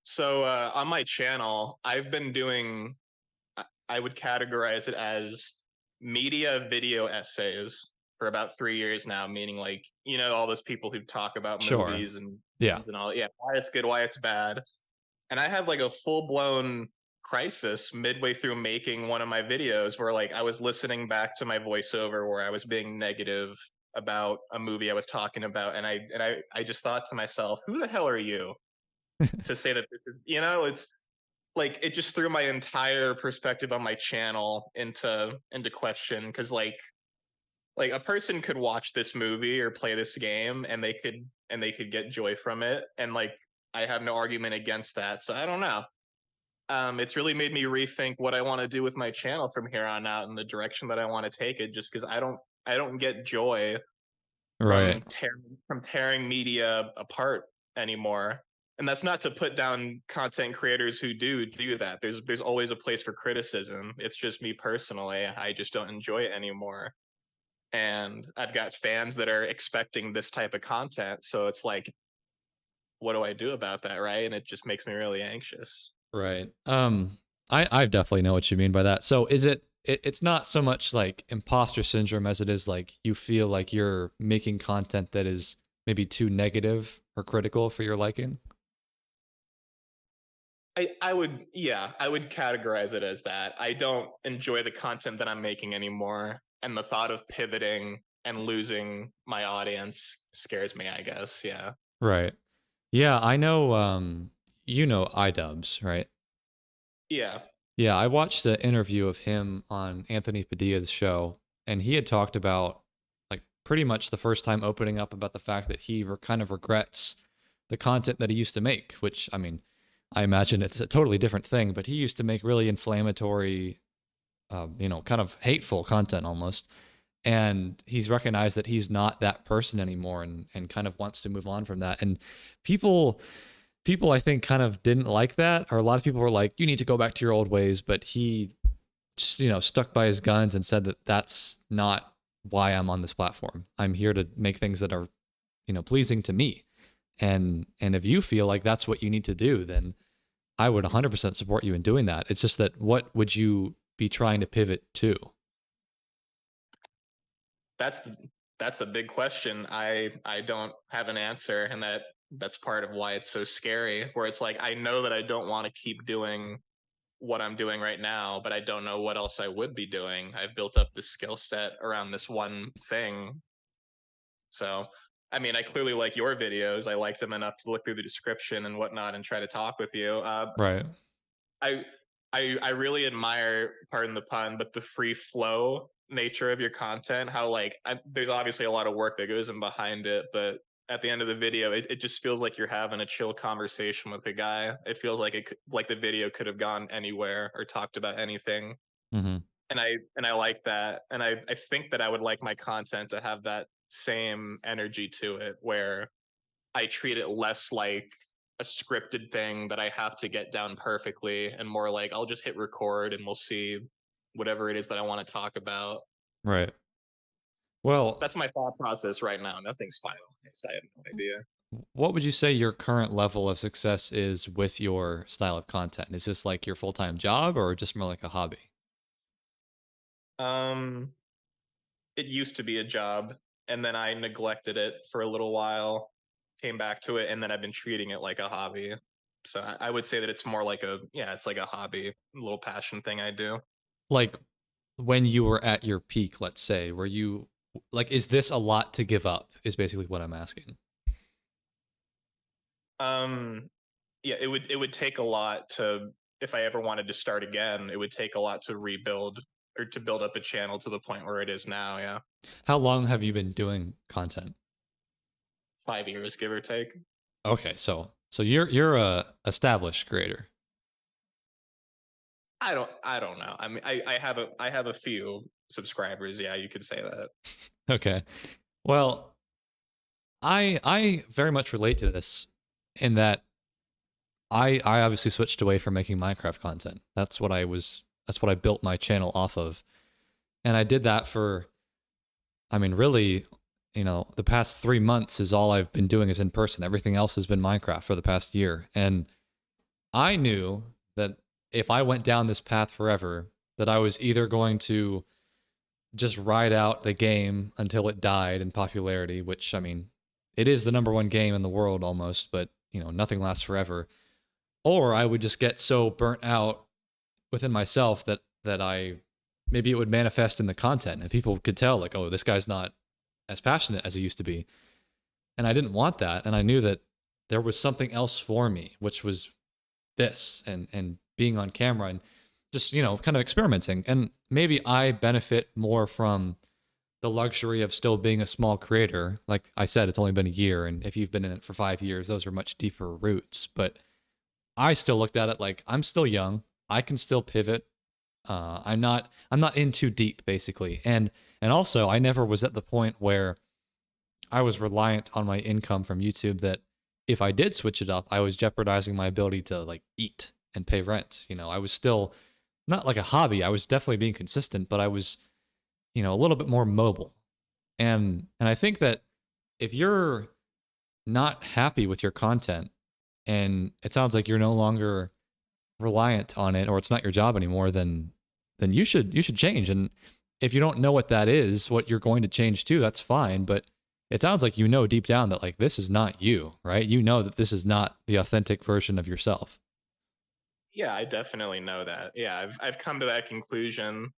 So on my channel, I've been doing, I would categorize it as media video essays for about 3 years now, meaning like, all those people who talk about Sure. movies and Yeah. things and all, yeah, why it's good, why it's bad. And I had like a full blown crisis midway through making one of my videos where like I was listening back to my voiceover where I was being negative about a movie I was talking about. And I just thought to myself, who the hell are you to say that this is, it's like it just threw my entire perspective on my channel into question because like a person could watch this movie or play this game and they could get joy from it, and like I have no argument against that. So I don't know. It's really made me rethink what I want to do with my channel from here on out and the direction that I want to take it, just because I don't get joy Right. from tearing media apart anymore. And that's not to put down content creators who do that. There's always a place for criticism. It's just me personally, I just don't enjoy it anymore. And I've got fans that are expecting this type of content, so it's like, what do I do about that, right? And it just makes me really anxious. Right. I definitely know what you mean by that. So it's not so much like imposter syndrome as it is like you feel like you're making content that is maybe too negative or critical for your liking? I would categorize it as that. I don't enjoy the content that I'm making anymore, and the thought of pivoting and losing my audience scares me, I guess. Yeah. Right. Yeah, I know you know iDubbbz, right? Yeah. Yeah, I watched the interview of him on Anthony Padilla's show, and he had talked about like pretty much the first time opening up about the fact that he kind of regrets the content that he used to make, which I mean, I imagine it's a totally different thing, but he used to make really inflammatory, kind of hateful content almost. And he's recognized that he's not that person anymore and kind of wants to move on from that. And people people I think kind of didn't like that, or a lot of people were like, you need to go back to your old ways, but he just, stuck by his guns and said that that's not why I'm on this platform. I'm here to make things that are, pleasing to me. And if you feel like that's what you need to do, then I would 100% support you in doing that. It's just that what would you be trying to pivot to? That's that's a big question. I don't have an answer, and that's part of why it's so scary, where it's like I know that I don't want to keep doing what I'm doing right now, but I don't know what else I would be doing. I've built up this skill set around this one thing. So, I mean, I clearly like your videos. I liked them enough to look through the description and whatnot and try to talk with you. Right. I, I really admire, pardon the pun, but the free flow nature of your content. How like there's obviously a lot of work that goes in behind it, but at the end of the video, it just feels like you're having a chill conversation with a guy. It feels like like the video could have gone anywhere or talked about anything, Mm-hmm. and I like that, and I think that I would like my content to have that same energy to it, where I treat it less like a scripted thing that I have to get down perfectly, and more like I'll just hit record and we'll see whatever it is that I want to talk about. Right. Well, That's my thought process right now. Nothing's final. I have no idea. what would you say your current level of success is with your style of content? Is this like your full time job or just more like a hobby? Um, it used to be a job, and then I neglected it for a little while, came back to it, and then I've been treating it like a hobby. So I would say that it's more like it's like a hobby, a little passion thing I do. Like when you were at your peak, let's say, were you like, is this a lot to give up? Is basically what I'm asking. Um, yeah, it would take a lot to, if I ever wanted to start again, it would take a lot to rebuild or to build up a channel to the point where it is now. Yeah, How long have you been doing content? 5 years, give or take. Okay, so you're a established creator. I don't know. I mean, I have a few subscribers. Yeah, you could say that. Okay. Well, I very much relate to this in that I obviously switched away from making Minecraft content. That's what I built my channel off of. And I did that for, I mean, really, the past 3 months is all I've been doing is in person. Everything else has been Minecraft for the past year. And I knew that if I went down this path forever, that I was either going to just ride out the game until it died in popularity, which I mean, it is the number one game in the world almost, but nothing lasts forever. Or I would just get so burnt out within myself that I maybe it would manifest in the content and people could tell like, oh, this guy's not as passionate as he used to be. And I didn't want that. And I knew that there was something else for me, which was this and being on camera and just, kind of experimenting. And maybe I benefit more from the luxury of still being a small creator. Like I said, it's only been a year. And if you've been in it for 5 years, those are much deeper roots. But I still looked at it like I'm still young. I can still pivot. I'm not in too deep basically. And also I never was at the point where I was reliant on my income from YouTube that if I did switch it up, I was jeopardizing my ability to like eat and pay rent. I was still not like a hobby. I was definitely being consistent, but I was, a little bit more mobile. And I think that if you're not happy with your content and it sounds like you're no longer reliant on it or it's not your job anymore, then you should change. And if you don't know what that is, what you're going to change to, that's fine. But it sounds like deep down that like this is not you, right? You know that this is not the authentic version of yourself. Yeah, I definitely know that. Yeah, I've come to that conclusion.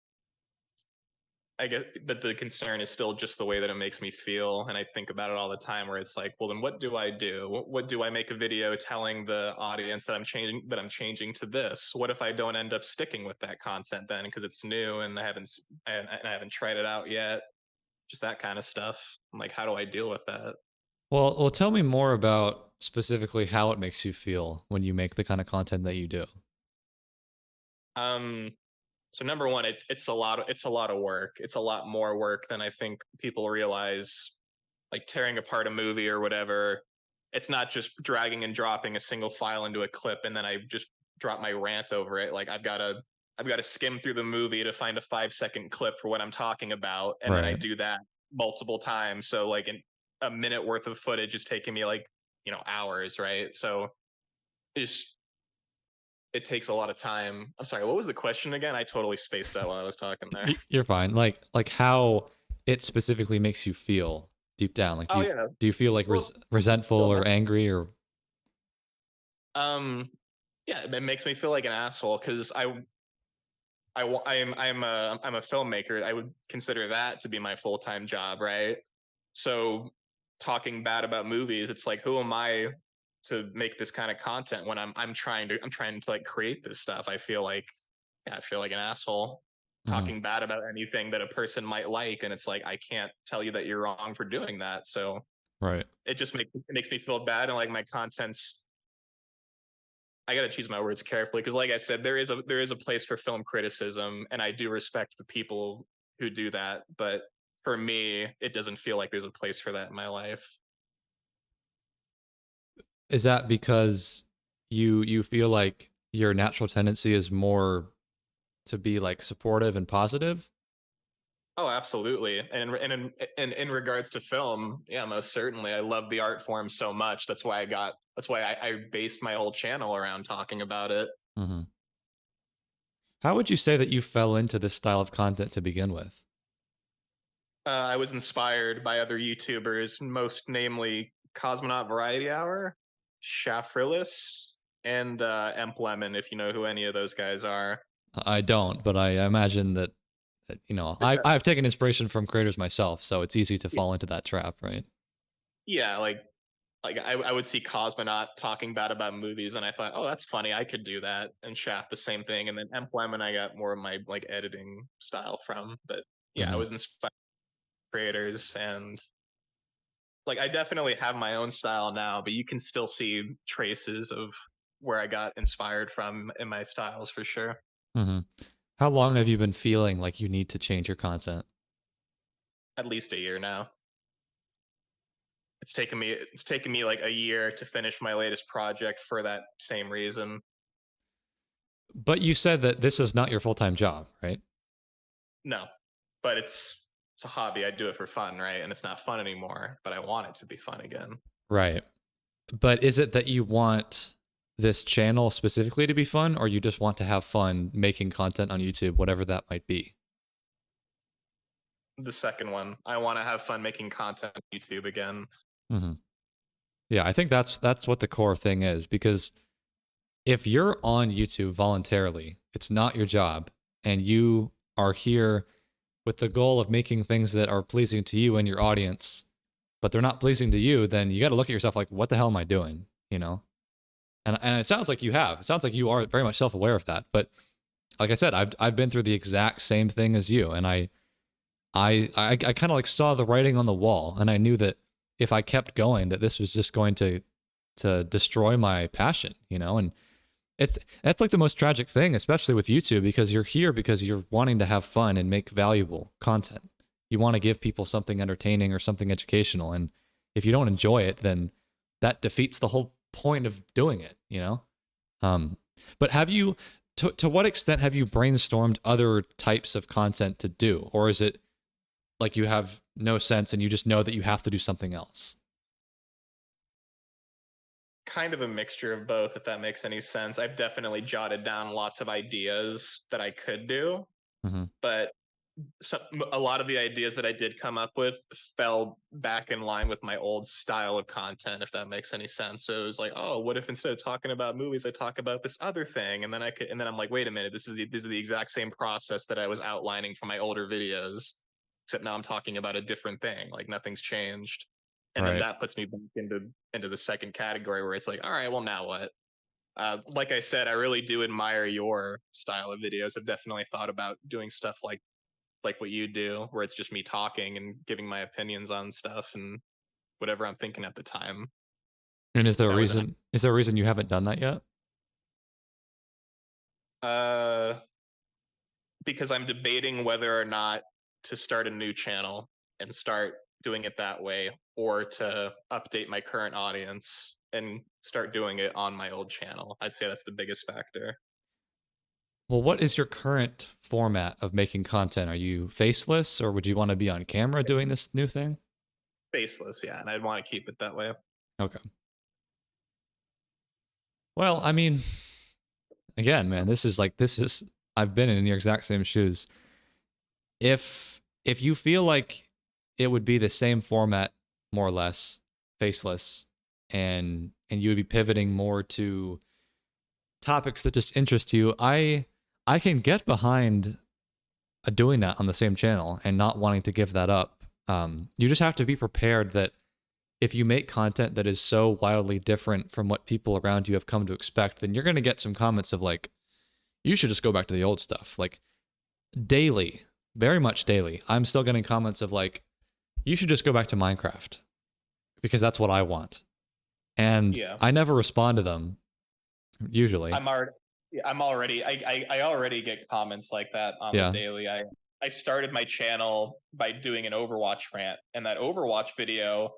I guess, but the concern is still just the way that it makes me feel, and I think about it all the time. Where it's like, well, then what do I do? What do I make a video telling the audience that I'm changing to this? What if I don't end up sticking with that content then because it's new and I haven't tried it out yet? Just that kind of stuff. I'm like, how do I deal with that? Well, tell me more about specifically how it makes you feel when you make the kind of content that you do. Um, so number one, it's a lot of work. It's a lot more work than I think people realize. Like tearing apart a movie or whatever, it's not just dragging and dropping a single file into a clip and then I just drop my rant over it. Like I've got to skim through the movie to find a 5-second clip for what I'm talking about, and then I Right. do that multiple times. So like a minute worth of footage is taking me like hours, right? So it's it takes a lot of time. I'm sorry, what was the question again? I totally spaced out while I was talking there. You're fine. Like how it specifically makes you feel deep down. Like Oh yeah. do you feel like Well, resentful go or ahead. angry or Um, yeah, it makes me feel like an asshole because I'm a filmmaker. I would consider that to be my full time job, right? So talking bad about movies, it's like who am I to make this kind of content when I'm trying to like create this stuff. I feel like an asshole Mhm. talking bad about anything that a person might like, and it's like I can't tell you that you're wrong for doing that. So Right. it makes me feel bad, and like my content's I got to choose my words carefully because, like I said, there is a place for film criticism, and I do respect the people who do that. But for me, it doesn't feel like there's a place for that in my life. Is that because you feel like your natural tendency is more to be like supportive and positive? Oh, absolutely. And in regards to film, yeah, most certainly, I love the art form so much. That's why I based my whole channel around talking about it. Mhm. How would you say that you fell into this style of content to begin with? I was inspired by other YouTubers, most namely Cosmonaut Variety Hour, Shafrillis, and Emp Lemon, if you know who any of those guys are. I don't, but I imagine that I've taken inspiration from creators myself, so it's easy to Yeah, fall into that trap, right? yeah, like I would see Cosmonaut talking bad about movies, and I thought, oh, that's funny. I could do that. And Shaft the same thing. And then Emp Lemon, I got more of my like editing style from. But yeah, I Mhm. was inspired by creators, and like I definitely have my own style now, but you can still see traces of where I got inspired from in my styles for sure. Mhm. How long have you been feeling like you need to change your content? At least a year now. It's taken me like a year to finish my latest project for that same reason. But you said that this is not your full-time job, right? No, but it's a hobby. I do it for fun, right? And it's not fun anymore, but I want it to be fun again. Right. But is it that you want this channel specifically to be fun, or you just want to have fun making content on YouTube, whatever that might be? The second one. I want to have fun making content on YouTube again. Mm-hmm. Yeah, I think that's what the core thing is, because if you're on YouTube voluntarily, it's not your job, and you are here with the goal of making things that are pleasing to you and your audience, but they're not pleasing to you, then you got to look at yourself like, what the hell am I doing? You know? And it sounds like you have. It sounds like you are very much self-aware of that. But like I said, I've been through the exact same thing as you, and I kind of like saw the writing on the wall, and I knew that if I kept going, that this was just going to destroy my passion, you know? And that's like the most tragic thing, especially with YouTube, because you're here because you're wanting to have fun and make valuable content. You want to give people something entertaining or something educational, and if you don't enjoy it, then that defeats the whole point of doing it, you know? Um, but have you, to what extent have you brainstormed other types of content to do, or is it like you have no sense and you just know that you have to do something else? Kind of a mixture of both, if that makes any sense. I've definitely jotted down lots of ideas that I could do, Mm-hmm. but a lot of the ideas that I did come up with fell back in line with my old style of content, if that makes any sense. So it was like, oh, what if instead of talking about movies, I talk about this other thing? And then I'm like, wait a minute, this is the exact same process that I was outlining for my older videos, except now I'm talking about a different thing. Like nothing's changed. And then Right. that puts me back into the second category where it's like, all right, well now what? Like I said, I really do admire your style of videos. I've definitely thought about doing stuff like what you do, where it's just me talking and giving my opinions on stuff and whatever I'm thinking at the time. And is there a That was an reason? Is there a reason you haven't done that yet? uh because I'm debating whether or not to start a new channel and start doing it that way, or to update my current audience and start doing it on my old channel. I'd say that's the biggest factor. Well, what is your current format of making content? Are you faceless, or would you want to be on camera doing this new thing? Faceless, yeah, and I'd want to keep it that way. Okay. Well, I mean, again, man, this is I've been in your exact same shoes. If you feel like it would be the same format more or less, faceless, and you would be pivoting more to topics that just interest you, I can get behind doing that on the same channel and not wanting to give that up. You just have to be prepared that if you make content that is so wildly different from what people around you have come to expect, then you're going to get some comments of like, you should just go back to the old stuff. Like daily, very much daily, I'm still getting comments of like, you should just go back to Minecraft because that's what I want. And Yeah. I never respond to them usually. I already get comments like that on the Yeah. daily. I started my channel by doing an Overwatch rant, and that Overwatch video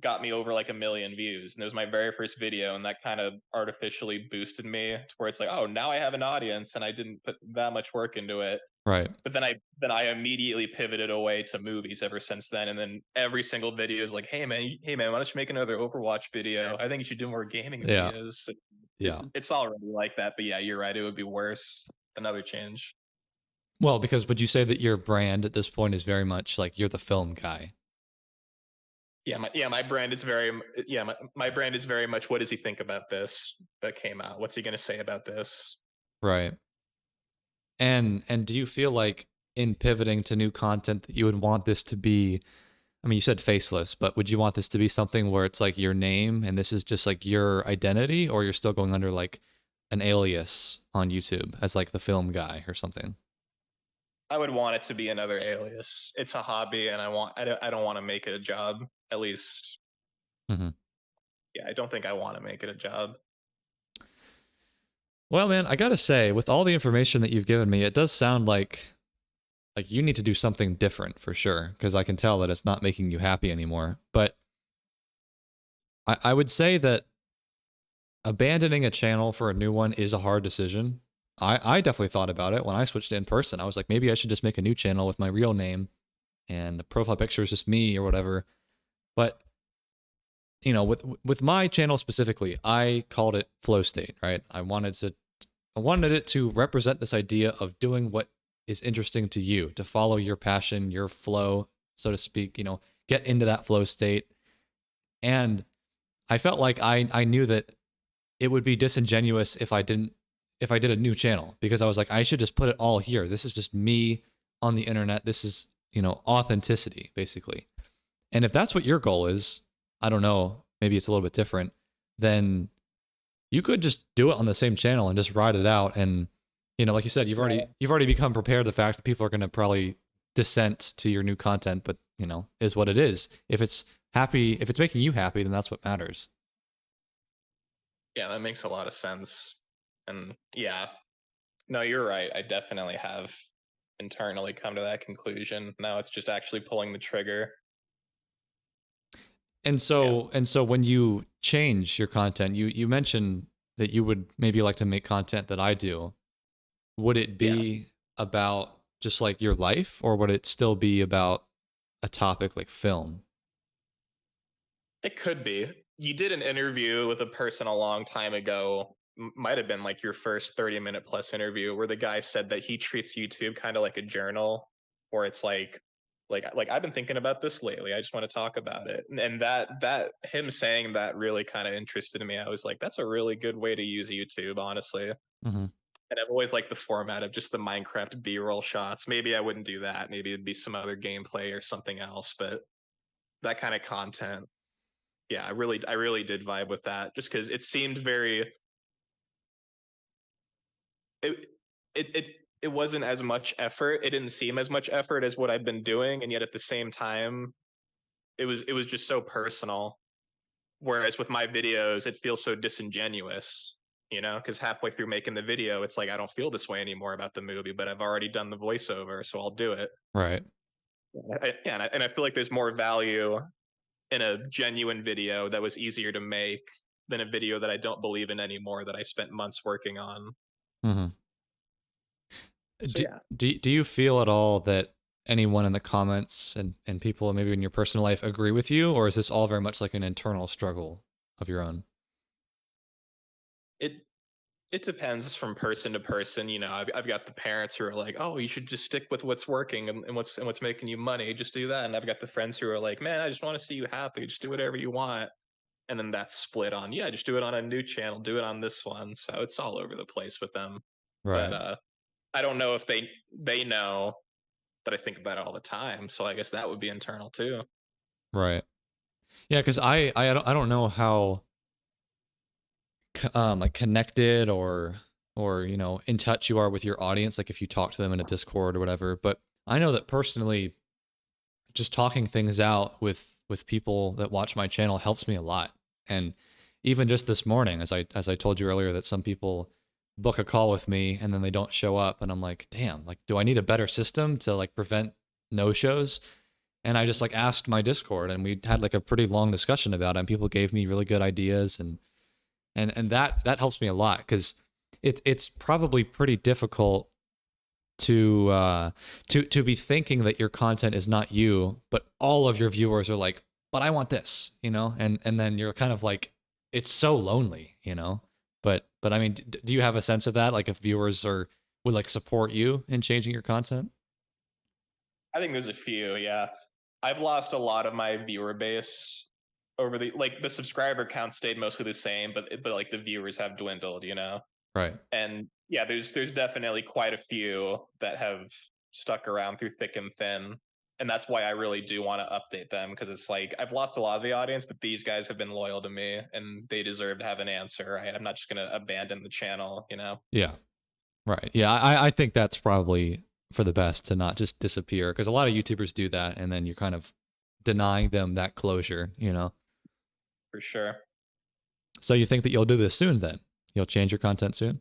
got me over like 1 million views, and it was my very first video, and that kind of artificially boosted me to where it's like, oh, now I have an audience, and I didn't put that much work into it. Right. But then I immediately pivoted away to movies ever since then, and then every single video is like, hey man, why don't you make another Overwatch video? I think you should do more gaming Yeah. videos. Yeah. It's already like that, but yeah, you're right. It would be worse. Another change. Well, because would you say that your brand at this point is very much like you're the film guy? My brand is my brand is very much, what does he think about this that came out? What's he gonna say about this? Right. And do you feel like in pivoting to new content that you would want this to be, I mean, you said faceless, but would you want this to be something where it's like your name and this is just like your identity, or you're still going under like an alias on YouTube as like the film guy or something? I would want it to be another alias. It's a hobby, and I don't want to make it a job. At least, Mm-hmm. yeah, I don't think I want to make it a job. Well, man, I gotta say, with all the information that you've given me, it does sound like you need to do something different for sure, because I can tell that it's not making you happy anymore. But I would say that abandoning a channel for a new one is a hard decision. I definitely thought about it when I switched to in person. I was like, maybe I should just make a new channel with my real name and the profile picture is just me or whatever. But with my channel specifically, I called it flow state, right? I wanted it to represent this idea of doing what is interesting to you, to follow your passion, your flow, so to speak, get into that flow state. And I felt like I knew that it would be disingenuous if I did a new channel, because I was like, I should just put it all here. This is just me on the internet. This is, authenticity basically. And if that's what your goal is, I don't know, maybe it's a little bit different, then you could just do it on the same channel and just ride it out. And, like you said, you've already become prepared the fact that people are going to probably dissent to your new content, but, is what it is. If it's making you happy, then that's what matters. Yeah, that makes a lot of sense. And yeah, no, you're right. I definitely have internally come to that conclusion. Now it's just actually pulling the trigger. And Yeah. so when you change your content, you mentioned that you would maybe like to make content that I do. Would it Yeah. be about just like your life, or would it still be about a topic like film? It could be. You did an interview with a person a long time ago, might have been like your first 30-minute plus interview, where the guy said that he treats YouTube kind of like a journal, where it's like I've been thinking about this lately. I just want to talk about it. And that him saying that really kind of interested me. I was like, that's a really good way to use YouTube, honestly. Mm-hmm. And I've always liked the format of just the Minecraft B-roll shots. Maybe I wouldn't do that. Maybe it'd be some other gameplay or something else, but that kind of content, yeah, I really did vibe with that, just because it seemed very, it it it wasn't as much effort. It didn't seem as much effort as what I've been doing, and yet at the same time, it was just so personal. Whereas with my videos, it feels so disingenuous, because halfway through making the video, it's like I don't feel this way anymore about the movie, but I've already done the voiceover, so I'll do it. Right. Yeah, and I feel like there's more value in a genuine video that was easier to make than a video that I don't believe in anymore that I spent months working on. Mm-hmm. So Do, yeah, do you feel at all that anyone in the comments and people maybe in your personal life agree with you, or is this all very much like an internal struggle of your own? it it depends from person to person. I've got the parents who are like, "Oh, you should just stick with what's working and what's making you money. Just do that." And I've got the friends who are like, "Man, I just want to see you happy. Just do whatever you want." And then that's split on, yeah, just do it on a new channel, do it on this one. So it's all over the place with them. But Right. I don't know if they know that I think about it all the time. So I guess that would be internal too. Right. Yeah, because I don't know how like connected or in touch you are with your audience, like if you talk to them in a Discord or whatever. But I know that personally, just talking things out with people that watch my channel helps me a lot. And even just this morning, as I told you earlier, that some people book a call with me and then they don't show up, and I'm like, damn, like, do I need a better system to like prevent no shows? And I just like asked my Discord, and we had like a pretty long discussion about it, and people gave me really good ideas, and that helps me a lot, because it's probably pretty difficult to be thinking that your content is not you, but all of your viewers are like, but I want this, and then you're kind of like, it's so lonely. But I mean, do you have a sense of that, like if viewers would like support you in changing your content? I think there's a few, yeah. I've lost a lot of my viewer base over the subscriber count stayed mostly the same, but like the viewers have dwindled. Right. And yeah, there's definitely quite a few that have stuck around through thick and thin. And that's why I really do want to update them, because it's like I've lost a lot of the audience, but these guys have been loyal to me and they deserve to have an answer. Right? I'm not just going to abandon the channel. Yeah. Right. Yeah, I think that's probably for the best to not just disappear, because a lot of YouTubers do that, and then you're kind of denying them that closure. For sure. So you think that you'll do this soon then? You'll change your content soon?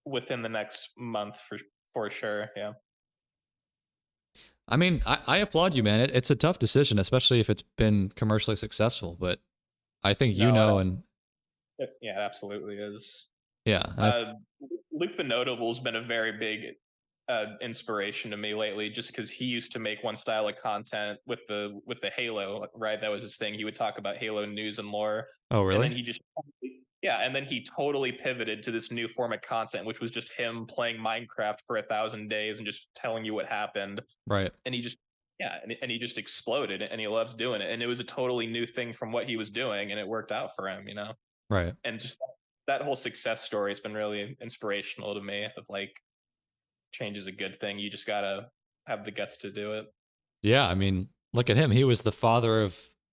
Within the next month, for sure. Yeah. I mean, I applaud you, man. It's a tough decision, especially if it's been commercially successful, but I think No, and yeah, it absolutely is. yeah, and Uh, Luke the Notable's been a very big inspiration to me lately, just because he used to make one style of content with the Halo, right? That was his thing. He would talk about Halo news and lore, Oh, and then really? he just yeah, and then he totally pivoted to this new form of content, which was just him playing Minecraft for 1,000 days and just telling you what happened. Right. And he just yeah, and he just exploded, and he loves doing it. And it was a totally new thing from what he was doing, and it worked out for him, you know. Right. And just that whole success story has been really inspirational to me. Of like, change is a good thing. You just gotta have the guts to do it. Yeah, I mean, look at him. He was the father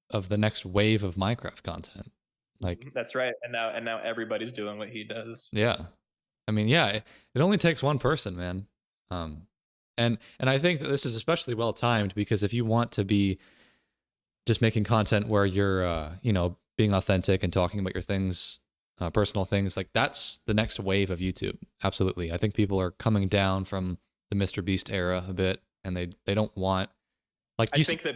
of the next wave of Minecraft content. Like, That's right. And now everybody's doing what he does. yeah. I mean, yeah, it only takes one person, man. Um, and I think that this is especially well timed because if you want to be just making content where you're, being authentic and talking about your things, personal things, like that's the next wave of YouTube. Absolutely, I think people are coming down from the Mr. Beast era a bit, and they don't want like I think that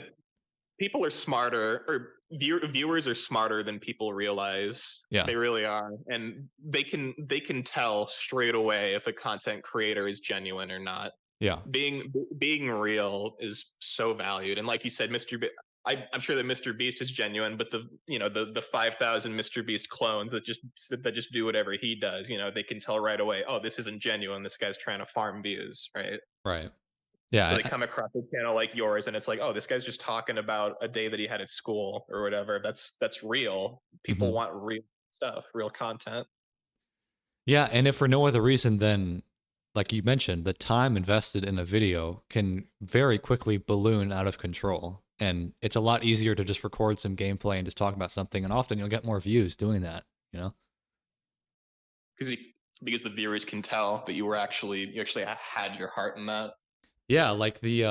people are smarter, or viewers are smarter than people realize. Yeah, They really are, and they can tell straight away if a content creator is genuine or not. yeah, Being real is so valued, and like you said, I'm sure that Mr. Beast is genuine, but the 5,000 Mr. Beast clones that just do whatever he does, they can tell right away. Oh, this isn't genuine. This guy's trying to farm views, right? right. So Yeah, they come across a channel like yours, and it's like, oh, this guy's just talking about a day that he had at school or whatever. That's real. People mhm. want real stuff, real content. Yeah, and if for no other reason than, like you mentioned, the time invested in a video can very quickly balloon out of control. And it's a lot easier to just record some gameplay and just talk about something. And often you'll get more views doing that, you know? because because the viewers can tell that you actually had your heart in that. Yeah, like the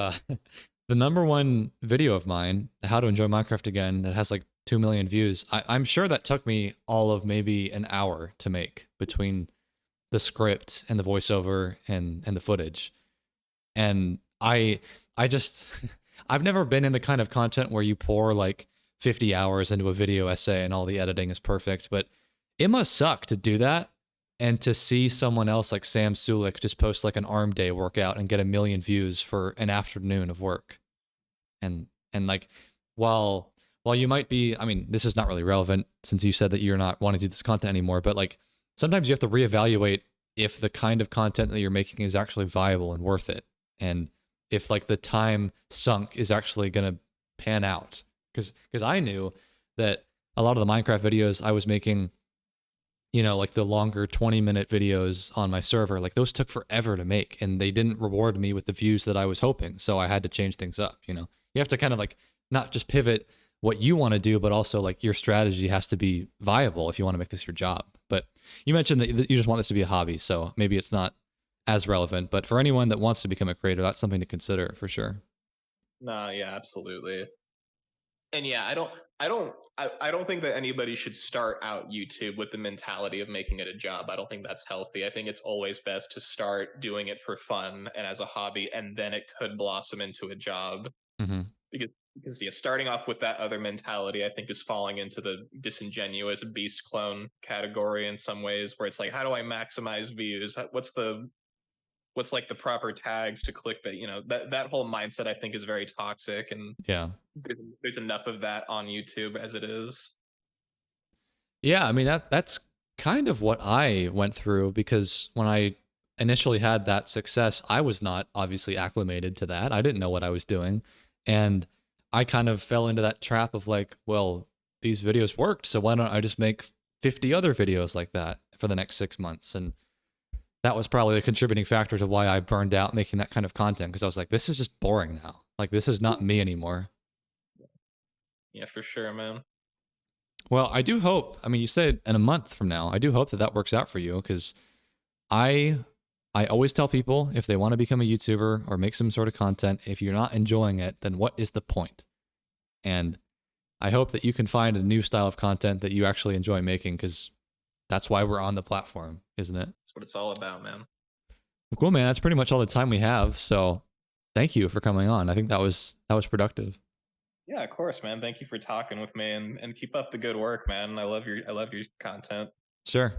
the number one video of mine, How to Enjoy Minecraft Again, that has like 2 million views. I'm sure that took me all of maybe an hour to make between the script and the voiceover and the footage. And I just I've never been in the kind of content where you pour like 50 hours into a video essay and all the editing is perfect, but it must suck to do that and to see someone else like Sam Sulik just post like an arm day workout and get 1 million views for an afternoon of work. And like while you might be, I mean, this is not really relevant since you said that you're not wanting to do this content anymore, but like sometimes you have to reevaluate if the kind of content that you're making is actually viable and worth it, and if like the time sunk is actually going to pan out. Because I knew that a lot of the Minecraft videos I was making, like the longer 20-minute videos on my server, like those took forever to make and they didn't reward me with the views that I was hoping. So I had to change things up. You have to kind of like not just pivot what you want to do, but also like your strategy has to be viable if you want to make this your job. But you mentioned that you just want this to be a hobby, so maybe it's not as relevant. But for anyone that wants to become a creator, that's something to consider for sure. No, yeah, absolutely. And yeah, I don't think that anybody should start out YouTube with the mentality of making it a job. I don't think that's healthy. I think it's always best to start doing it for fun and as a hobby, and then it could blossom into a job. Hmm. Because yeah, starting off with that other mentality, I think, is falling into the disingenuous beast clone category in some ways, where it's like, how do I maximize views? What's like the proper tags to clickbait? That whole mindset, I think, is very toxic, and Yeah. there's enough of that on YouTube as it is. Yeah, I mean that's kind of what I went through because when I initially had that success, I was not obviously acclimated to that. I didn't know what I was doing. And I kind of fell into that trap of like, well, these videos worked, so why don't I just make 50 other videos like that for the next 6 months? And that was probably a contributing factor to why I burned out making that kind of content because I was like, this is just boring now. Like this is not me anymore. Yeah, for sure, man. Well, I do hope. I mean, you said in a month from now. I do hope that that works out for you because I I always tell people if they want to become a YouTuber or make some sort of content, if you're not enjoying it, then what is the point? And I hope that you can find a new style of content that you actually enjoy making because that's why we're on the platform, isn't it? That's what it's all about, man. Well, cool, man. That's pretty much all the time we have. So thank you for coming on. I think that was productive. Yeah, of course, man. Thank you for talking with me, and keep up the good work, man. I love your content. Sure.